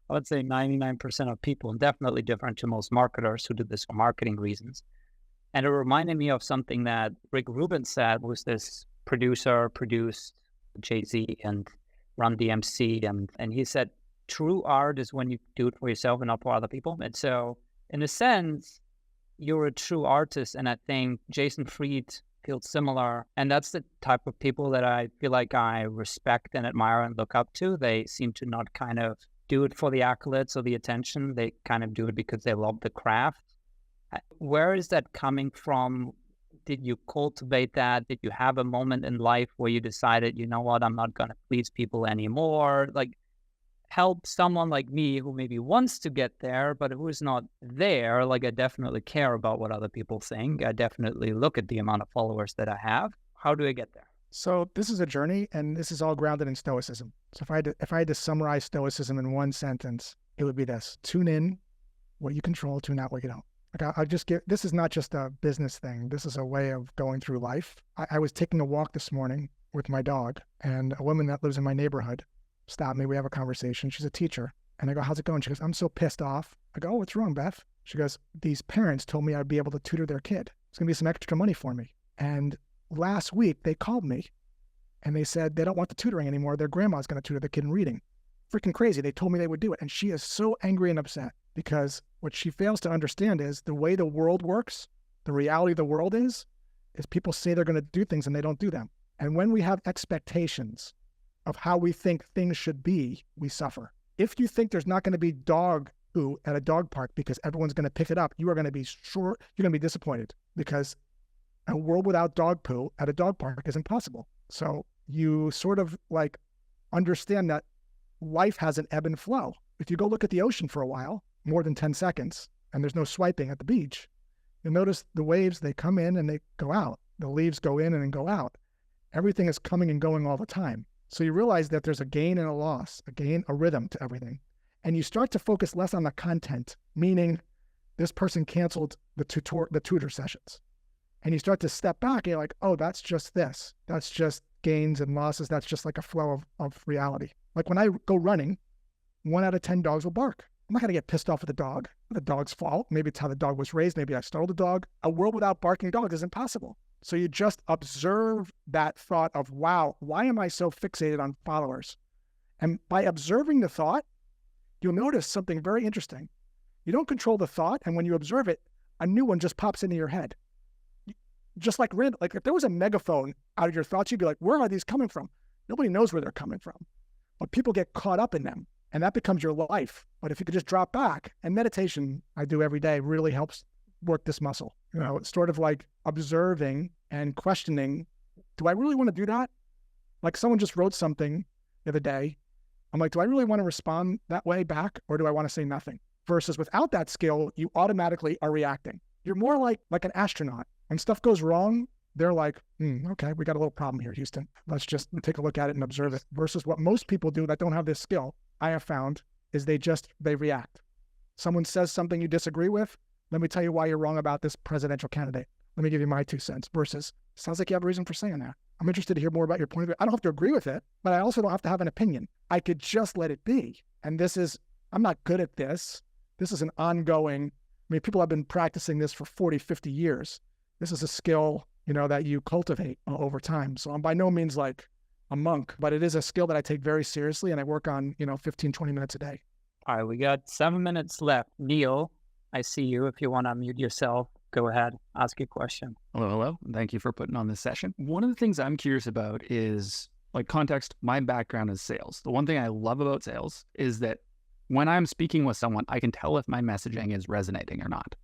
I would say, 99% of people, and definitely different to most marketers who do this for marketing reasons. And it reminded me of something that Rick Rubin said, was this producer, produced Jay-Z and Run DMC. And he said, true art is when you do it for yourself and not for other people. And so in a sense, you're a true artist. And I think Jason Fried feels similar. And that's the type of people that I feel like I respect and admire and look up to. They seem to not kind of do it for the accolades or the attention. They kind of do it because they love the craft. Where is that coming from? Did you cultivate that? Did you have a moment in life where you decided, you know what, I'm not going to please people anymore? Like, help someone like me who maybe wants to get there, but who is not there. Like, I definitely care about what other people think. I definitely look at the amount of followers that I have. How do I get there? So this is a journey, and this is all grounded in Stoicism. So if I had to summarize Stoicism in one sentence, it would be this: tune in what you control, tune out what you don't. Like I'll just this is not just a business thing. This is a way of going through life. I was taking a walk this morning with my dog, and a woman that lives in my neighborhood stopped me. We have a conversation. She's a teacher. And I go, how's it going? She goes, I'm so pissed off. I go, oh, what's wrong, Beth? She goes, these parents told me I'd be able to tutor their kid. It's going to be some extra money for me. And last week they called me and they said they don't want the tutoring anymore. Their grandma's going to tutor the kid in reading. Freaking crazy. They told me they would do it. And she is so angry and upset because what she fails to understand is the way the world works, the reality of the world is people say they're going to do things and they don't do them. And when we have expectations of how we think things should be, we suffer. If you think there's not going to be dog poo at a dog park because everyone's going to pick it up, you are going to be you're going to be disappointed, because a world without dog poo at a dog park is impossible. So you sort of like understand that life has an ebb and flow. If you go look at the ocean for a while, more than 10 seconds, and there's no swiping at the beach, you'll notice the waves, they come in and they go out. The leaves go in and then go out. Everything is coming and going all the time. So you realize that there's a gain and a loss, a rhythm to everything. And you start to focus less on the content, meaning this person canceled the tutor sessions. And you start to step back and you're like, oh, that's just this. That's just gains and losses. That's just like a flow of reality. Like when I go running, 1 out of 10 dogs will bark. I'm not going to get pissed off at the dog. The dog's fault. Maybe it's how the dog was raised. Maybe I startled the dog. A world without barking dogs is impossible. So you just observe that thought of, wow, why am I so fixated on followers? And by observing the thought, you'll notice something very interesting. You don't control the thought, and when you observe it, a new one just pops into your head. Just like random, like if there was a megaphone out of your thoughts, you'd be like, where are these coming from? Nobody knows where they're coming from, but people get caught up in them, and that becomes your life. But if you could just drop back, and meditation I do every day really helps work this muscle. You know, it's sort of like observing and questioning, do I really want to do that? Like someone just wrote something the other day. I'm like, do I really want to respond that way back, or do I want to say nothing? Versus without that skill, you automatically are reacting. You're more like an astronaut. When stuff goes wrong, they're like, okay, we got a little problem here, Houston. Let's just take a look at it and observe it. Versus what most people do that don't have this skill, I have found, is they react. Someone says something you disagree with, let me tell you why you're wrong about this presidential candidate. Let me give you my 2 cents. Versus, sounds like you have a reason for saying that. I'm interested to hear more about your point of view. I don't have to agree with it, but I also don't have to have an opinion. I could just let it be. And I'm not good at this. This is an ongoing, people have been practicing this for 40, 50 years. This is a skill, that you cultivate over time. So I'm by no means like a monk, but it is a skill that I take very seriously, and I work on, 15, 20 minutes a day. All right, we got 7 minutes left. Neil, I see you. If you want to unmute yourself, go ahead, ask your question. Hello. Thank you for putting on this session. One of the things I'm curious about is, like, context. My background is sales. The one thing I love about sales is that when I'm speaking with someone, I can tell if my messaging is resonating or not.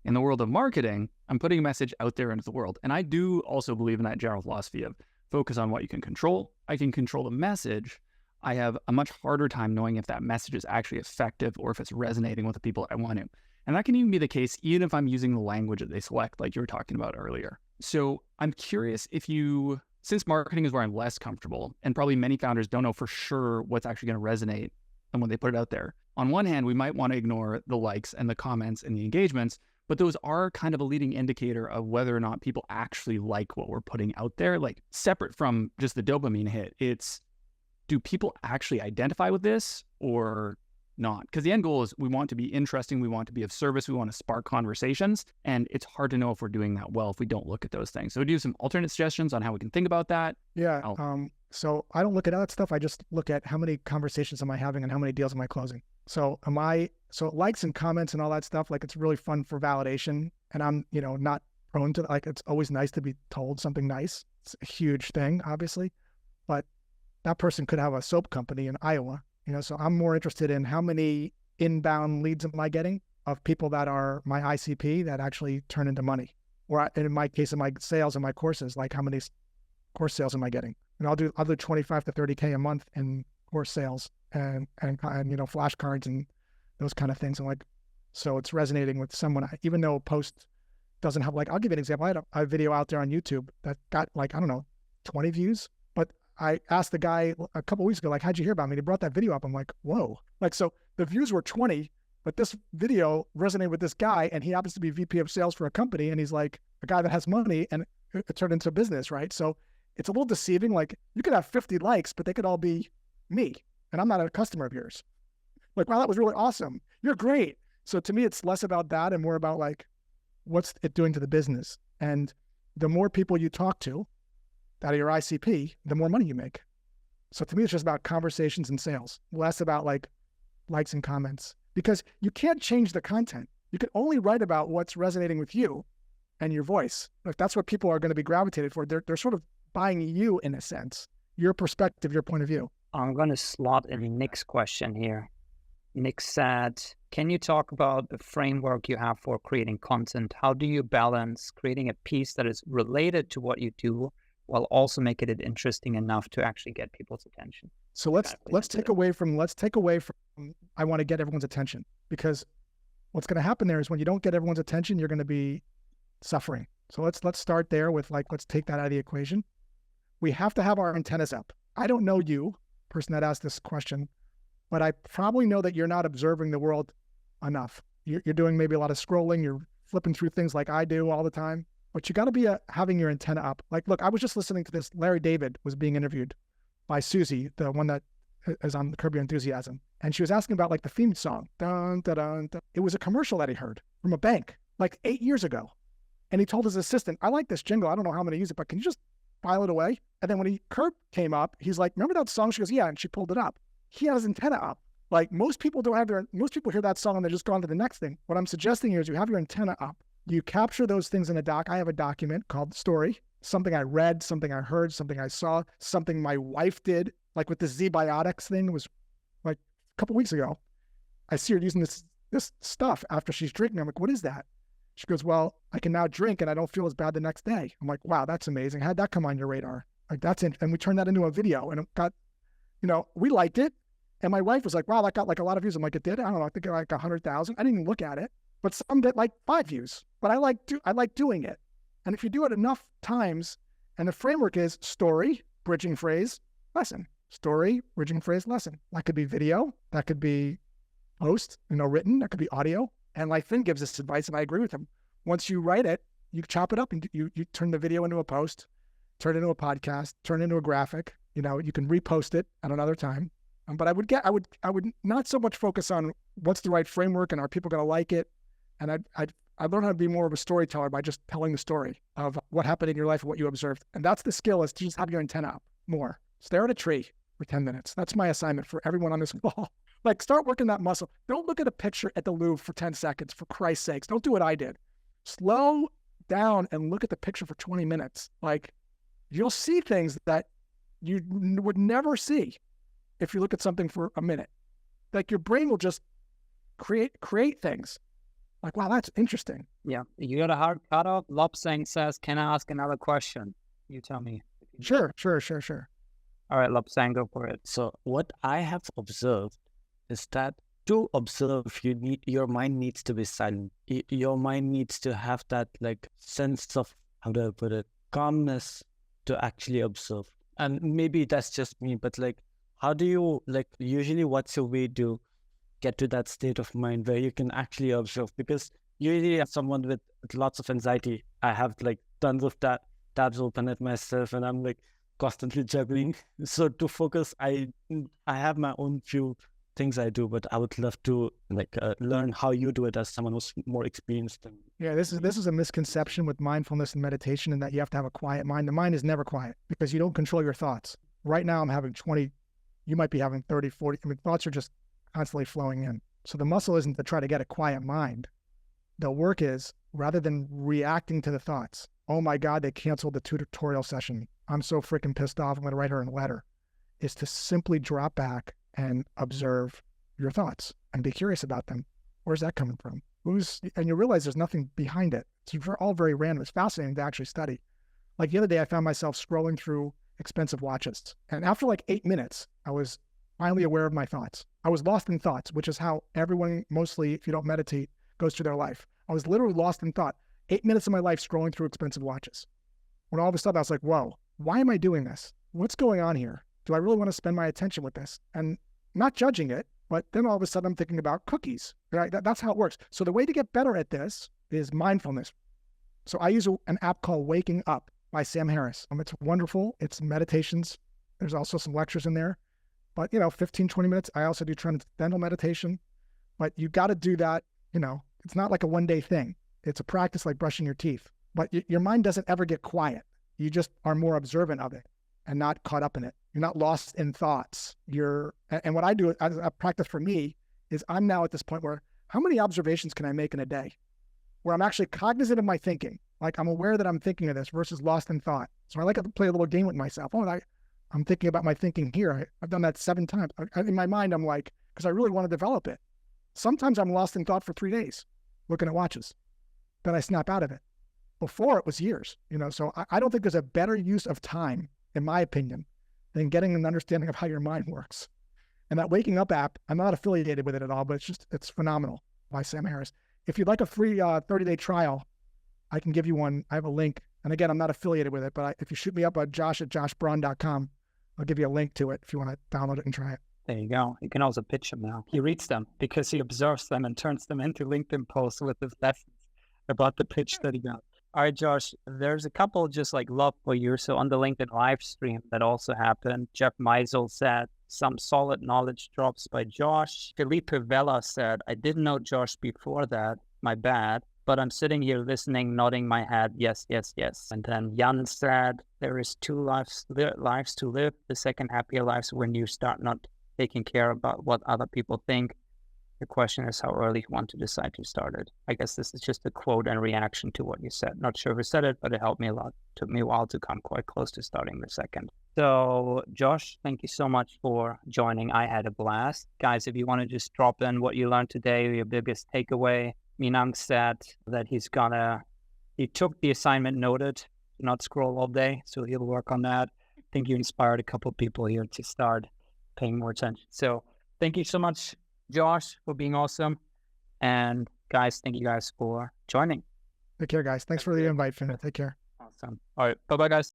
In the world of marketing, I'm putting a message out there into the world. And I do also believe in that general philosophy of focus on what you can control. I can control the message. I have a much harder time knowing if that message is actually effective or if it's resonating with the people I want to. And that can even be the case even if I'm using the language that they select, like you were talking about earlier. So I'm curious if you, since marketing is where I'm less comfortable, and probably many founders don't know for sure what's actually going to resonate and when they put it out there. On one hand, we might want to ignore the likes and the comments and the engagements, but those are kind of a leading indicator of whether or not people actually like what we're putting out there. Like separate from just the dopamine hit, it's, do people actually identify with this or not? Because the end goal is we want to be interesting, we want to be of service, we want to spark conversations, and it's hard to know if we're doing that well if we don't look at those things. So do you have some alternate suggestions on how we can think about that? Yeah. So I don't look at that stuff. I just look at how many conversations am I having and how many deals am I closing. So likes and comments and all that stuff, like it's really fun for validation. And I'm, not prone to, like, it's always nice to be told something nice. It's a huge thing, obviously, but that person could have a soap company in Iowa, so I'm more interested in how many inbound leads am I getting of people that are my ICP that actually turn into money. Or in my case, of my sales and my courses, like how many course sales am I getting? And I'll do 25 to 30K a month in course sales and flashcards and those kind of things. And so it's resonating with someone, even though a post doesn't have, I'll give you an example. I had a video out there on YouTube that got 20 views, but I asked the guy a couple of weeks ago, how'd you hear about me? And he brought that video up. I'm like, whoa. So the views were 20, but this video resonated with this guy, and he happens to be VP of sales for a company, and he's like a guy that has money, and it turned into business, right? So it's a little deceiving. You could have 50 likes, but they could all be me, and I'm not a customer of yours. Wow, that was really awesome. You're great. So to me, it's less about that and more about what's it doing to the business. And the more people you talk to that are your ICP, the more money you make. So to me, it's just about conversations and sales, less about likes and comments, because you can't change the content. You can only write about what's resonating with you and your voice. That's what people are going to be gravitated for. They're sort of buying you in a sense, your perspective, your point of view. I'm going to slot in Nick's question here. Nick said, can you talk about the framework you have for creating content? How do you balance creating a piece that is related to what you do while also making it interesting enough to actually get people's attention? So let's take away from I want to get everyone's attention, because what's going to happen there is when you don't get everyone's attention, you're going to be suffering. So let's start there with let's take that out of the equation. We have to have our antennas up. I don't know you, person that asked this question, but I probably know that you're not observing the world enough. You're doing maybe a lot of scrolling. You're flipping through things like I do all the time, but you got to be having your antenna up. Look, I was just listening to this. Larry David was being interviewed by Susie, the one that is on Curb Your Enthusiasm. And she was asking about the theme song. Dun, dun, dun, dun. It was a commercial that he heard from a bank 8 years ago. And he told his assistant, I like this jingle. I don't know how I'm going to use it, but can you just file it away? And then when Curb came up, he's like, remember that song? She goes, yeah. And she pulled it up. He had his antenna up. Most people hear that song and they just go on to the next thing. What I'm suggesting here is you have your antenna up. You capture those things in a doc. I have a document called Story, something I read, something I heard, something I saw, something my wife did, with the Z-Biotics thing. It was a couple weeks ago. I see her using this stuff after she's drinking. I'm like, what is that? She goes, well, I can now drink and I don't feel as bad the next day. I'm like, wow, that's amazing. How'd that come on your radar? That's it. And we turned that into a video, and it got, we liked it. And my wife was like, wow, that got a lot of views. I'm like, it did? I don't know. I think it got 100,000. I didn't even look at it, but some did 5 views. But I like doing it. And if you do it enough times, and the framework is story, bridging phrase, lesson. Story, bridging phrase, lesson. That could be video. That could be post, written. That could be audio. And Finn gives this advice, and I agree with him. Once you write it, you chop it up and you turn the video into a post, turn it into a podcast, turn it into a graphic. You can repost it at another time. But I would not so much focus on what's the right framework and are people going to like it. And I learned how to be more of a storyteller by just telling the story of what happened in your life and what you observed. And that's the skill, is to just have your antenna up more. Stare at a tree for 10 minutes. That's my assignment for everyone on this call. Start working that muscle. Don't look at a picture at the Louvre for 10 seconds, for Christ's sakes. Don't do what I did. Slow down and look at the picture for 20 minutes. You'll see things that you would never see if you look at something for a minute. Your brain will just create things. Wow, that's interesting. Yeah. You got a hard cutoff. Lobsang says, can I ask another question? You tell me if you Sure. All right, Lopsang, go for it. So what I have observed is that to observe, your mind needs to be silent. Your mind needs to have that like sense of, how do I put it, calmness to actually observe. And maybe that's just me, but like, how do you like, usually what's your way to get to that state of mind where you can actually observe? Because usually as someone with lots of anxiety, I have like tons of tabs open at myself and I'm like constantly juggling. So to focus, I have my own few things I do, but I would love to like learn how you do it as someone who's more experienced. Yeah, this is a misconception with mindfulness and meditation, in that you have to have a quiet mind. The mind is never quiet because you don't control your thoughts. Right now I'm having 20, you might be having 30, 40. I mean, thoughts are just constantly flowing in. So the muscle isn't to try to get a quiet mind. The work is, rather than reacting to the thoughts, oh my God, they canceled the tutorial session, I'm so freaking pissed off, I'm going to write her a letter, is to simply drop back and observe your thoughts and be curious about them. Where's that coming from? And you realize there's nothing behind it. It's all very random. It's fascinating to actually study. Like the other day, I found myself scrolling through expensive watches. And after like 8 minutes, I was finally aware of my thoughts. I was lost in thoughts, which is how everyone, mostly if you don't meditate, goes through their life. I was literally lost in thought. 8 minutes of my life scrolling through expensive watches. When all of a sudden I was like, whoa, why am I doing this? What's going on here? Do I really want to spend my attention with this? And not judging it, but then all of a sudden I'm thinking about cookies, right? That's how it works. So the way to get better at this is mindfulness. So I use an app called Waking Up by Sam Harris. It's wonderful. It's meditations. There's also some lectures in there, but 15, 20 minutes. I also do transcendental meditation, but you got to do that. It's not like a one-day thing. It's a practice like brushing your teeth, but your mind doesn't ever get quiet. You just are more observant of it and not caught up in it. You're not lost in thoughts. And what I do as a practice for me is, I'm now at this point where, how many observations can I make in a day where I'm actually cognizant of my thinking? Like, I'm aware that I'm thinking of this versus lost in thought. So I like to play a little game with myself. I'm thinking about my thinking here. I've done that 7 times. In my mind, I'm like, because I really want to develop it. Sometimes I'm lost in thought for 3 days looking at watches. Then I snap out of it. Before it was years, so I don't think there's a better use of time, in my opinion, than getting an understanding of how your mind works. And that Waking Up app, I'm not affiliated with it at all, but it's phenomenal, by Sam Harris. If you'd like a free 30-day trial, I can give you one. I have a link. And again, I'm not affiliated with it, but if you shoot me up at josh@joshbraun.com, I'll give you a link to it if you want to download it and try it. There you go. You can also pitch them now. He reads them because he observes them and turns them into LinkedIn posts with his lessons about the pitch that he got. All right, Josh, there's a couple just like love for you. So on the LinkedIn live stream that also happened, Jeff Meisel said, some solid knowledge drops by Josh. Felipe Vela said, I didn't know Josh before that. My bad. But I'm sitting here listening, nodding my head. Yes, yes, yes. And then Jan said, there is 2 lives to live. The second, happier lives when you start not taking care about what other people think. The question is how early you want to decide to start it. I guess this is just a quote and reaction to what you said. Not sure who said it, but it helped me a lot. Took me a while to come quite close to starting the second. So Josh, thank you so much for joining. I had a blast. Guys, if you want to just drop in what you learned today, your biggest takeaway. Minang said that he took the assignment noted, not scroll all day. So he'll work on that. I think you inspired a couple of people here to start paying more attention. So thank you so much, Josh, for being awesome. And guys, thank you guys for joining. Take care, guys. Thanks for the invite, Finn. Take care. Awesome. All right. Bye-bye, guys.